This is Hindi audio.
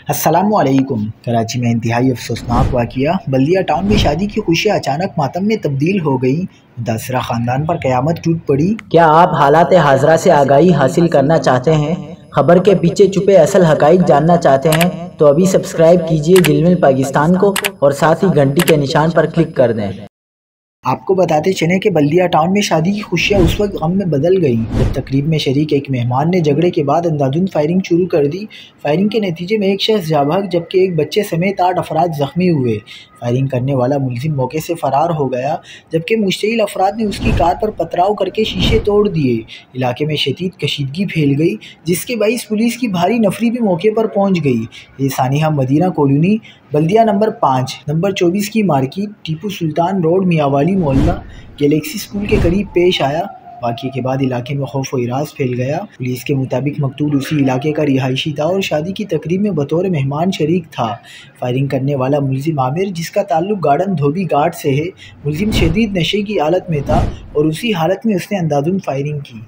अस्सलामुअलैकुम। कराची में इंतहाई अफसोसनाक वाक़या, बल्दिया टाउन में शादी की खुशियाँ अचानक मातम में तब्दील हो गई। मुतासरा ख़ानदान पर क़यामत टूट पड़ी। क्या आप हालात हाज़रा से आगाही हासिल करना चाहते हैं? खबर के पीछे छुपे असल हक़ाइक़ जानना चाहते हैं? तो अभी सब्सक्राइब कीजिए ज़िलमिल पाकिस्तान को और साथ ही घंटी के निशान पर क्लिक कर दें। आपको बताते चलें कि बल्दिया टाउन में शादी की खुशियाँ उस वक्त गम में बदल गईं जब तकरीब में शरीक एक मेहमान ने झगड़े के बाद अंधाधुंध फायरिंग शुरू कर दी। फायरिंग के नतीजे में एक शख्स जाँ बहक जबकि एक बच्चे समेत 8 अफराद ज़ख्मी हुए। फायरिंग करने वाला मुलजिम मौके से फ़रार हो गया, जबकि मुश्तइल अफराद ने उसकी कार पर पथराव करके शीशे तोड़ दिए। इलाके में शदीद कशीदगी फैल गई, जिसके बाइस पुलिस की भारी नफरी भी मौके पर पहुँच गई। ये सानिया मदीना कॉलोनी, बल्दिया नंबर 5, नंबर 24 की मार्केट, टीपू सुल्तान रोड, मियाँवाली मोहल्ला, गैलेक्सी स्कूल के करीब पेश आया। वाक़ये के बाद इलाके में खौफ व इराज फैल गया। पुलिस के मुताबिक मकतूल उसी इलाके का रिहायशी था और शादी की तकरीब में बतौर मेहमान शरीक था। फायरिंग करने वाला मुलजिम आमिर, जिसका ताल्लुक गार्डन धोबी घाट से है, मुलजिम शदीद नशे की हालत में था और उसी हालत में उसने अंधाधुंध फायरिंग की।